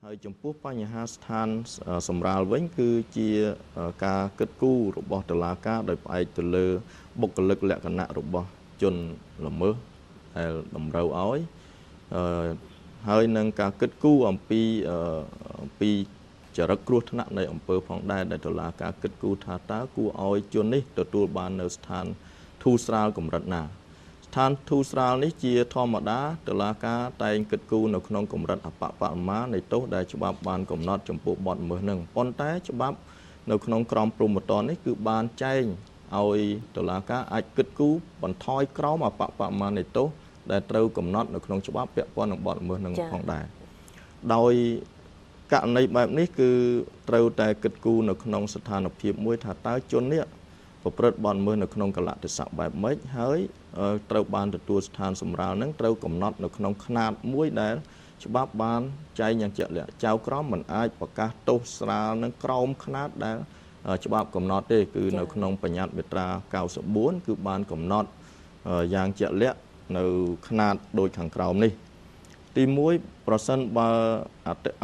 ហើយចំពោះបញ្ហាស្ថានសម្រាលវិញគឺជាការគិតគូររបស់តុលាការដោយផ្អែកទៅលើបុគ្គលិកលក្ខណៈរបស់ជនល្មើសដែលតម្រូវឲ្យហើយនឹងការគិតគូរអំពីចរិតគ្រោះថ្នាក់នៃអង្គើផងដែរដែលតុលាការគិតគូរថាតើគួរឲ្យជននេះទទួលបាននៅស្ថានធូរស្រាលកម្រិតណាស្ថានធូរស្រាលនេះជាធម្មតាតុលាការតែងគិតគូរនៅក្នុងកម្រិតអបបរមានៃទោសដែលច្បាប់បានកំណត់ចំពោះបទល្មើសនឹងប៉ុន្តែច្បាប់នៅក្នុងក្រមព្រហ្មទណ្ឌនេះគឺបានចែងឲ្យតុលាការអាចគិតគូរបន្ថយក្រមអបបរមានៃទោសដែលត្រូវកំណត់នៅក្នុងច្បាប់ពាក់ព័ន្ធនឹងបទល្មើសនឹងផងដែរដោយករណីបែបនេះគឺត្រូវតែគិតគូរនៅក្នុងស្ថានភាពមួយថាតើជននេះប្រព្រឹត្តបទល្មើសនៅក្នុងកលៈទេសៈបែបម៉េចហើយត្រូវបានទទួលស្ថានសម្រាលនឹងត្រូវកំណត់នៅក្នុងຂ្នាតមួយដែលច្បាប់បានចែងយ៉ាងជាក់លាក់ចៅក្រមមិនអាចប្រកាសទោសស្រាលនឹងក្រោមຂ្នាតដែលច្បាប់កំណត់ទេគឺនៅក្នុងបញ្ញត្តិមាត្រា94គឺបានកំណត់យ៉ាងជាក់លាក់នៅຂ្នាតដូចខាងក្រោមនេះទី1ប្រសិនបើ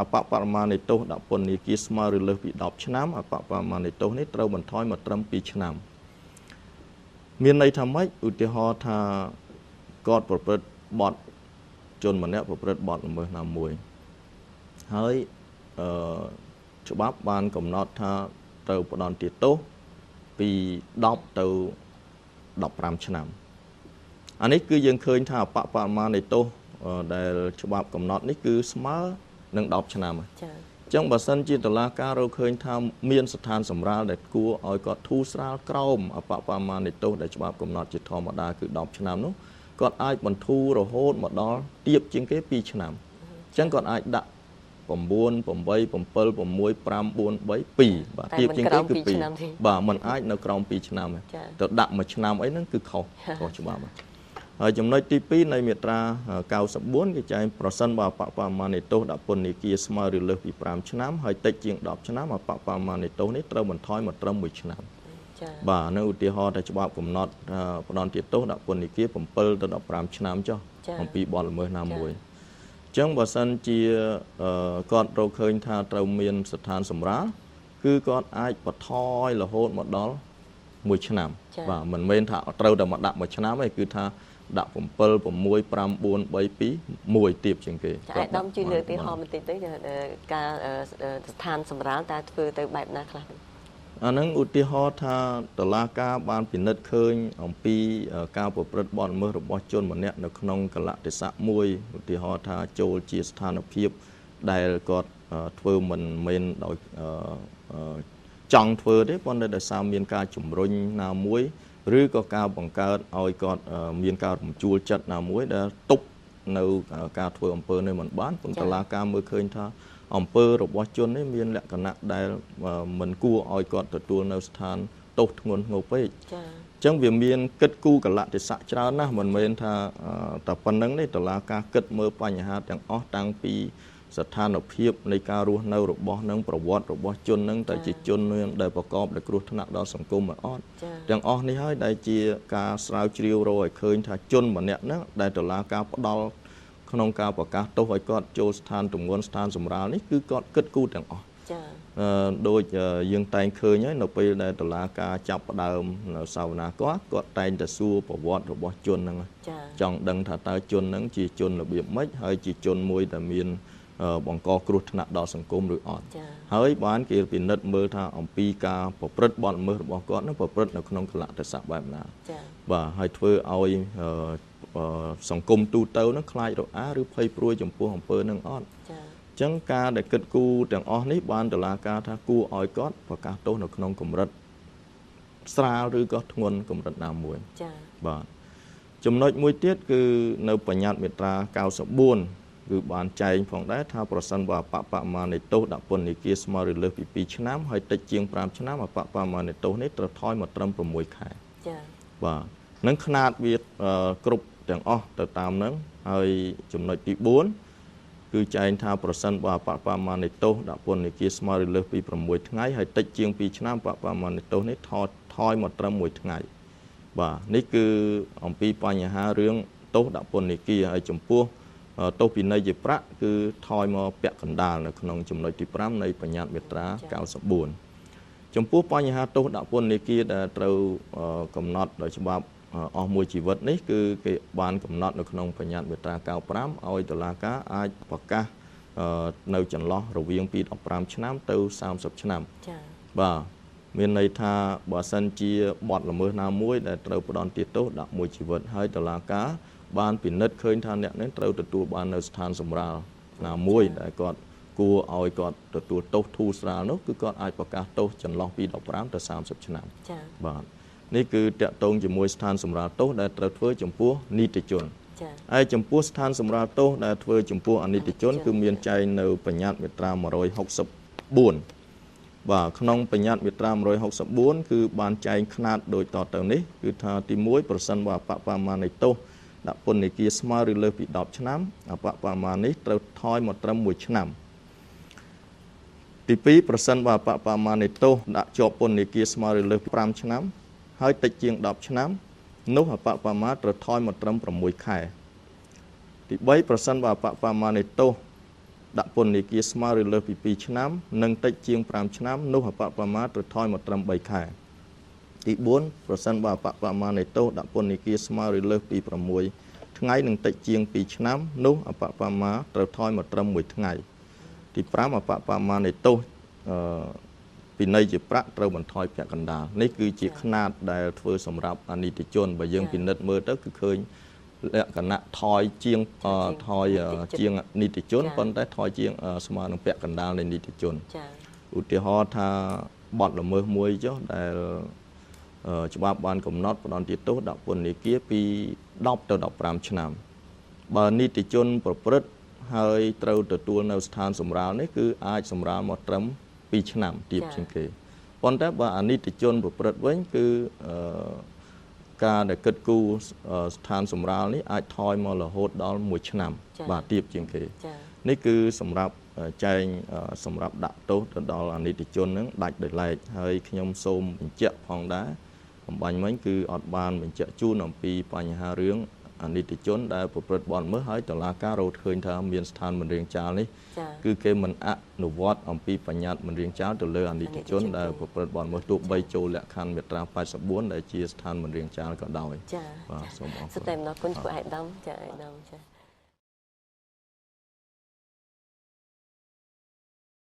អបបរមានៃទោសដាក់ពន្ធនាគារស្មើឬលើសពី10ឆ្នាំអបបរមានៃទោសនេះត្រូវបន្ថយមកត្រឹម2ឆ្នាំមានន័យថាម៉េចឧទាហរណ៍ថាគាត់ប្រព្រឹត្តបទជនម្នាក់ប្រព្រឹត្តបទល្មើសណាមួយហើយច្បាប់បានកំណត់ថាត្រូវផ្ដន្ទាទោសពី10ទៅ15ឆ្នាំអានេះគឺយើងឃើញថាអបបរមានៃទោសដែលច្បាប់កំណត់នេះគឺស្មើនឹង10ឆ្នាំចា៎អញ្ចឹងបើសិនជាតុលាការរកឃើញថាមានស្ថានសម្រាលដែលគួរឲ្យគាត់ធូរស្រាលក្រោមអបបរមានៃទោសដែលច្បាប់កំណត់ជាធម្មតាគឺ10ឆ្នាំនោះគាត់អាចបន្ធូររហូតមកដល់ទៀបជាងគេ2ឆ្នាំអញ្ចឹងគាត់អាចដាក់9 8 7 6 5 4 3 2បាទទៀបជាងគេគឺ2បាទมันអាចនៅក្រោម2ឆ្នាំទៅដាក់1ឆ្នាំអីហ្នឹងគឺខុសច្បាប់ហើយចំណុចទី2នៃមាត្រា94គេចែងប្រសិនបើអបបរមានៃទោសដាក់ពន្ធនាគារស្មើឬលើសពី5ឆ្នាំហើយតិចជាង10ឆ្នាំអបបរមានៃទោសនេះត្រូវបន្ថយមកត្រឹម1ឆ្នាំចា៎បាទនៅឧទាហរណ៍តែច្បាប់កំណត់ផ្ដន្ទាទោសដាក់ពន្ធនាគារ7ទៅ15ឆ្នាំចុះអំពីបទល្មើសណាមួយអញ្ចឹងបើសិនជាគាត់រកឃើញថាត្រូវមានស្ថានសម្រាលគឺគាត់អាចបន្ថយរហូតមកដល់1ឆ្នាំបាទមិនមែនថាត្រូវតែមកដាក់1ឆ្នាំទេគឺថាដាក់7 6 5 4 3 2 1ទៀបជាងគេអាដាមជួយលើកទីហោបន្តិចទៅការស្ថានសម្រាលតើធ្វើទៅបែបណាខ្លះអានឹងឧទាហរណ៍ថាតុលាការបានពិនិត្យឃើញអំពីការប្រព្រឹត្តបទល្មើសរបស់ជនម្នាក់នៅក្នុងកលៈទេសៈមួយឧទាហរណ៍ថាចូលជាស្ថានភាពដែលគាត់ធ្វើមិនមែនដោយចង់ធ្វើទេប៉ុន្តែដោយសារមានការជំរុញណាមួយឬក៏ការបង្កើតឲ្យគាត់មានការរំជួលចិត្តណាមួយដែលទប់នៅការធ្វើអំពើនេះមិនបានប៉ុន្តែតុលាការមើលឃើញថាអំពើរបស់ជននេះមានលក្ខណៈដែលមិនគួរឲ្យគាត់ទទួលនៅស្ថានទោសធ្ងន់ធ្ងរពេកចា៎អញ្ចឹងវាមានគិតគូរកលៈទេសៈច្រើនណាស់មិនមែនថាតែប៉ុណ្្នឹងទេតុលាការគិតមើលបញ្ហាទាំងអស់តាំងពីស្ថានភាពនៃការរស់នៅរបស់នឹងប្រវត្តិរបស់ជននឹងតែជាជនដែលប្រកបដោយគ្រោះថ្នាក់ដល់សង្គមអត់ទាំងអស់នេះហើយដែលជាការស្រាវជ្រាវរកឲ្យឃើញថាជនម្នាក់ហ្នឹងដែលតុលាការផ្ដាល់ក្នុងការប្រកាសទោសឲ្យគាត់ចូលស្ថានទម្ងន់ស្ថានសម្រាលនេះគឺគាត់គិតគូរទាំងអស់ចា៎ដូចយើងតែងឃើញហើយនៅពេលដែលតុលាការចាប់ផ្ដើមនៅសាវនាគាត់តែងតែសួរប្រវត្តិរបស់ជនហ្នឹងចង់ដឹងថាតើជនហ្នឹងជាជនរបៀបម៉េចហើយជាជនមួយដែលមានបង្កគ្រោះថ្នាក់ដល់សង្គមឬអត់ហើយបានគេពិនិត្យមើលថាអំពីការប្រព្រឹត្តបទល្មើសរបស់គាត់នឹងប្រព្រឹត្តនៅក្នុងកលៈទេសៈបែបណាបាទហើយធ្វើឲ្យសង្គមទូទៅនឹងខ្លាចរអាឬភ័យព្រួយចំពោះអំពើនឹងអត់អញ្ចឹងការដែលគិតគូរទាំងអស់នេះបានតុលាការថាគួរឲ្យគាត់ប្រកាសទោសនៅក្នុងកម្រិតស្រាលឬក៏ធ្ងន់កម្រិតណាមួយចា៎បាទចំណុចមួយទៀតគឺនៅបញ្ញត្តិមាត្រា94គឺបានចែងផងដែរថាប្រសិនបើអបបរមានៃទោសដាក់ពន្ធនាគារស្មើឬលើសពី2ឆ្នាំហើយតិចជាង5ឆ្នាំអបបរមានៃទោសនេះត្រូវថយមកត្រឹម6ខែចា៎បាទនឹងຂ្នាតវាគ្រប់ទាំងអស់ទៅតាមហ្នឹងហើយចំណុចទី4គឺចែងថាប្រសិនបើអបបរមានៃទោសដាក់ពន្ធនាគារស្មើឬលើសពី6ថ្ងៃហើយតិចជាង2ឆ្នាំអបបរមានៃទោសនេះថយមកត្រឹម1ថ្ងៃបាទនេះគឺអំពីបញ្ហារឿងទោសដាក់ពន្ធនាគារហើយចំពោះ ទោសពិន័យជាប្រាក់គឺថយមកពាក់កណ្ដាលនៅក្នុងចំណុចទី5នៃបញ្ញត្តិមាត្រា94ចំពោះបញ្ហាទោសដាក់ពន្ធនាគារដែលត្រូវកំណត់ដោយច្បាប់អស់មួយជីវិតនេះគឺគេបានកំណត់នៅក្នុងបញ្ញត្តិមាត្រា95ឲ្យតុលាការអាចប្រកាសនៅចន្លោះរវាងពី15ឆ្នាំទៅ30ឆ្នាំចា៎បាទមានន័យថាបើសិនជាបទល្មើសណាមួយដែលត្រូវផ្ដន្ទាទោសដាក់មួយជីវិតហើយតុលាការបានពិនិត្យឃើញថាអ្នកនេះត្រូវទទួលបាននៅស្ថានសម្រាលណាមួយដែលគាត់គួរឲ្យគាត់ទទួលទោសធូរស្រាលនោះគឺគាត់អាចប្រកាសទោសចន្លោះពី15ទៅ30ឆ្នាំចា៎បាទនេះគឺតកតងជាមួយស្ថានសម្រាលទោសដែលត្រូវធ្វើចំពោះនីតិជនហើយចំពោះស្ថានសម្រាលទោសដែលធ្វើចំពោះអនិច្ចជនគឺមានចែងនៅបញ្ញត្តិមាត្រា164បាទក្នុងបញ្ញត្តិមាត្រា164គឺបានចែងຂ្នាតដូចតទៅនេះគឺថាទី1ប្រសិនបើអបបមានៃទោសដាក់ពន្ធនាគារស្មើឬលើសពី10ឆ្នាំអបបមានេះត្រូវថយមកត្រឹម1ឆ្នាំទី2ប្រសិនបើអបបមានៃទោសដាក់ជាប់ពន្ធនាគារស្មើឬលើសពី5ឆ្នាំហើយតិចជាង10ឆ្នាំនោះអបបមាត្រូវថយមកត្រឹម6ខែទី3ប្រសិនបើអបបមានៃទោសដាក់ពន្ធនាគារស្មើឬលើសពី2ឆ្នាំនិងតិចជាង5ឆ្នាំនោះអបបមាត្រូវថយមកត្រឹម3ខែទី4ប្រសិនបើអបបមានៃទោសដាក់ពន្ធនាគារស្មើឬលើសពី6ថ្ងៃនិងតិចជាង2ឆ្នាំនោះអបបមាត្រូវថយមកត្រឹម1ថ្ងៃទី5អបបមានៃទោសពិន័យជាប្រាក់ត្រូវបន្ថយពាក់កណ្ដាលនេះគឺជាຂ្នាតដែលធ្វើសម្រាប់អនិច្ចជនបើយើងពិនិត្យមើលទៅគឺឃើញលក្ខណៈថយជាងនីតិជនប៉ុន្តែថយជាងស្មើនឹងពាក់កណ្ដាលនៃនីតិជនឧទាហរណ៍ថាបទល្មើសមួយចុះដែលច្បាប់បានកំណត់ផ្ដន្ទាទោសដាក់ពន្ធនាគារពី10ទៅ15ឆ្នាំបើនីតិជនប្រព្រឹត្តហើយត្រូវទទួលនៅស្ថានសម្រាលនេះគឺអាចសម្រាលមកត្រឹម2ឆ្នាំទៀតជាងគេប៉ុន្តែបើអនិច្ចជនប្រព្រឹត្តវិញគឺការដែលគិតគូរស្ថានសម្រាលនេះអាចថយមករហូតដល់1ឆ្នាំបាទទៀតជាងគេនេះគឺសម្រាប់ចែងសម្រាប់ដាក់ទោសទៅដល់អនិច្ចជននឹងដាច់ដោយឡែកហើយខ្ញុំសូមបញ្ជាក់ផងដែរអំបញ្ញមិញគឺអត់បានបញ្ជាក់ជូនអំពីបញ្ហារឿងអនិច្ចជនដែលប្រព្រឹត្តបទល្មើសហើយតុលាការរកឃើញថាមានស្ថានមិនរាងចាលនេះគឺគេមិនអនុវត្តអំពីបញ្ញត្តិមិនរាងចាលទៅលើអនិច្ចជនដែលប្រព្រឹត្តបទល្មើសទោះបីចូលលក្ខខណ្ឌមាត្រា84ដែលជាស្ថានមិនរាងចាលក៏ដោយចា៎បាទសូមអរគុណសូមតែម្ដងគុណចំពោះឯកឧត្តមចា៎ឯកឧត្តមចា៎